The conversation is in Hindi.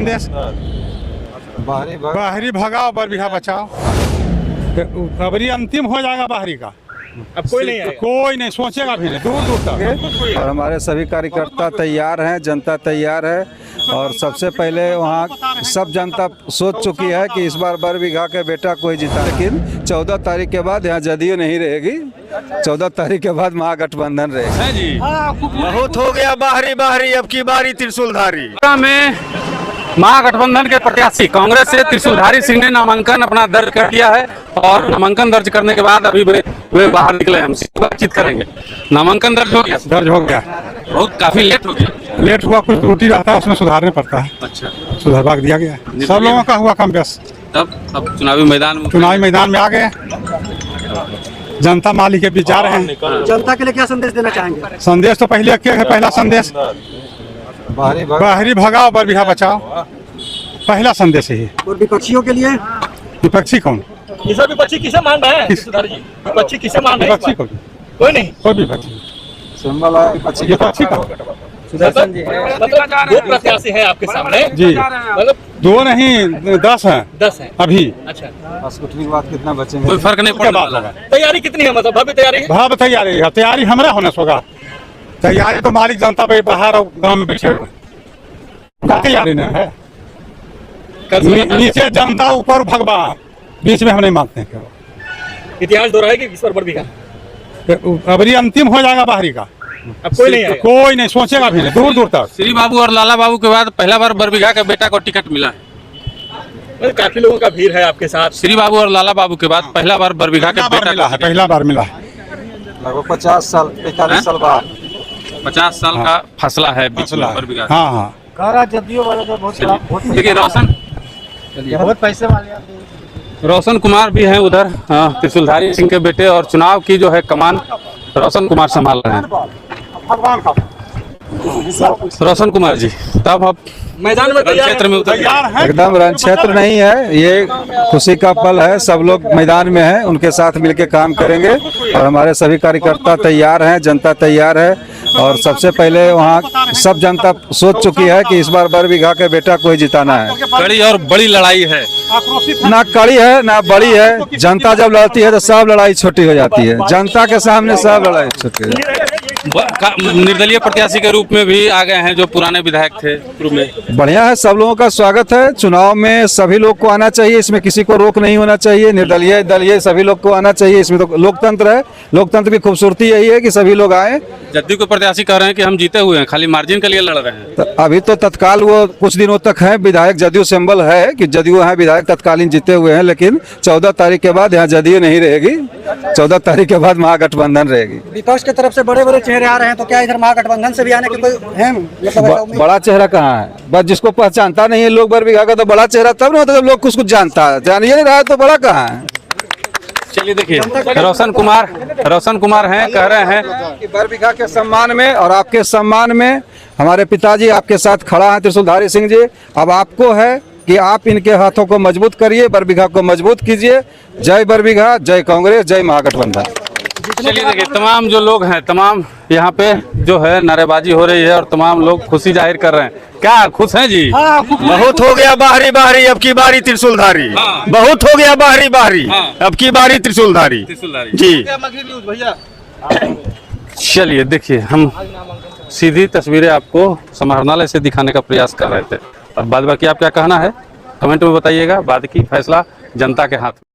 संदेश, बाहरी भगाओ बरबीघा बचाओ। अबरी अंतिम हो जाएगा बाहरी का, अब कोई नहीं आएगा। कोई नहीं सोचेगा भी नहीं, दूर दूर तक। और हमारे सभी कार्यकर्ता तैयार हैं, जनता तैयार है। और सबसे पहले वहाँ सब जनता सोच चुकी है कि इस बार बरबीघा के बेटा कोई जीता, लेकिन 14 तारीख के बाद यहाँ जदयू नहीं रहेगी, 14 तारीख के बाद महागठबंधन रहेगा। है जी, बहुत हो गया बाहरी बाहरी, अब की बारी त्रिशूलधारी। में महागठबंधन के प्रत्याशी कांग्रेस से त्रिशूलधारी सिंह ने नामांकन अपना दर्ज कर दिया है और नामांकन दर्ज करने के बाद अभी वे बाहर निकले, हमसे बातचीत करेंगे। नामांकन दर्ज हो गया? दर्ज हो गया। बहुत काफी लेट हो गया। लेट हुआ, कुछ त्रुटि रहता है उसमें सुधारने पड़ता है। अच्छा, सुधार दिया गया, सब लोगों का हुआ कम बेस। तब अब चुनावी मैदान में आ गए, जनता मालिक के बीच जा रहे हैं। जनता के लिए क्या संदेश देना चाहेंगे? संदेश तो पहले क्या है, पहला संदेश बाहरी भगाओ बरबीघा बचाओ, पहला संदेश है। और विपक्षियों के लिए? विपक्षी कौन? ये सब विपक्षी किसे मान रहे हैं? विपक्षी किसे मान रहे हैं? विपक्षी कौन? कोई नहीं, कोई विपक्षी विपक्षी का दो प्रत्याशी है आपके सामने जी, मतलब 2 नहीं 10 हैं। 10 है अभी। अच्छा, के बाद कितना बचेंगे? कोई फर्क नहीं पड़ने वाला है। तैयारी कितनी है, मतलब भव्य तैयारी है? भाव तैयारी है, तैयारी हमारा होना होगा। तैयारी तो मालिक जनता पे बाहर और गाँव में बैठे हुए, तैयारी नहीं है। नीचे जनता, ऊपर भगवान, बीच में हम नहीं मानते हैं। इतिहास दोहराएगी इस पर बरबीघा? अबरी अंतिम हो जाएगा बाहरी का, अब कोई नहीं आएगा। कोई नहीं सोचेगा भी नहीं, दूर दूर तक। श्री बाबू और लाला बाबू के बाद पहला बार बरबीघा के बेटा को टिकट मिला है। काफी लोगों का भीड़ है आपके साथ। श्री बाबू और लाला बाबू के बाद पहला बार बरबीघा के बेटा मिला है, पहला बार मिला है। लगभग 50 साल 41 साल बाद 50 साल का फैसला है बीच में बरबीघा। हाँ हाँ, देखिए बहुत पैसे वाले रोशन कुमार भी हैं उधर, त्रिशूलधारी सिंह के बेटे, और चुनाव की जो है कमान रोशन कुमार संभाल रहे हैं। रोशन कुमार जी, तब आप मैदान में क्षेत्र में उतर गए। एकदम रण क्षेत्र नहीं है, ये खुशी का पल है। सब लोग मैदान में हैं, उनके साथ मिलकर काम करेंगे। और हमारे सभी कार्यकर्ता तैयार हैं, जनता तैयार है। और सबसे पहले वहाँ सब जनता सोच चुकी है कि इस बार बरबीघा के बेटा कोई जिताना है। कड़ी और बड़ी लड़ाई है, ना कड़ी है ना बड़ी है। जनता जब लड़ती है तो सब लड़ाई छोटी हो जाती है, जनता के सामने सब लड़ाई छोटी है। निर्दलीय प्रत्याशी के रूप में भी आ गए हैं जो पुराने विधायक थे पूर्व में। बढ़िया है, सब लोगों का स्वागत है। चुनाव में सभी लोग को आना चाहिए, इसमें किसी को रोक नहीं होना चाहिए। निर्दलीय दलीय सभी लोग को आना चाहिए, इसमें तो लोकतंत्र है। लोकतंत्र की खूबसूरती यही है कि सभी लोग आए। जदयू के प्रत्याशी कह रहे हैं कि हम जीते हुए हैं, खाली मार्जिन के लिए लड़ रहे हैं। तो अभी तो तत्काल वो कुछ दिनों तक है विधायक, जदयू सिंबल है कि जदयू है, विधायक तत्कालीन जीते हुए हैं। लेकिन 14 तारीख के बाद यहाँ जदयू नहीं रहेगी, 14 तारीख के बाद महागठबंधन रहेगी। विपक्ष की तरफ से बड़े बड़े चेहरे आ रहे हैं, तो क्या इधर महागठबंधन से भी आने के कोई है? मतलब बड़ा चेहरा कहाँ है? बस जिसको पहचानता नहीं है लोग बरबीघा का, तो बड़ा चेहरा तब ना होता जब लोग कुछ जानता है। जानिए नहीं रहा है तो बड़ा कहाँ है? चलिए देखिए, रोशन कुमार हैं, कह रहे हैं कि बरबीघा के सम्मान में और आपके सम्मान में हमारे पिताजी आपके साथ खड़ा है, त्रिशूलधारी सिंह जी। अब आपको है कि आप इनके हाथों को मजबूत करिए, बरबीघा को मजबूत कीजिए। जय बरबीघा, जय कांग्रेस, जय महागठबंधन। चलिए देखिए, तमाम जो लोग हैं, तमाम यहाँ पे जो है नारेबाजी हो रही है और तमाम लोग खुशी जाहिर कर रहे हैं। क्या खुश हैं जी? बहुत हो गया बाहरी बाहरी, अब की बारी त्रिशूलधारी। बहुत हो गया बाहरी बाहरी, अब की बारी त्रिशूलधारी जी। चलिए देखिए, हम सीधी तस्वीरें आपको समाहरणालय से दिखाने का प्रयास कर रहे थे। अब बाद बाकी आप क्या कहना है कमेंट में बताइएगा। बाद की फैसला जनता के हाथ में।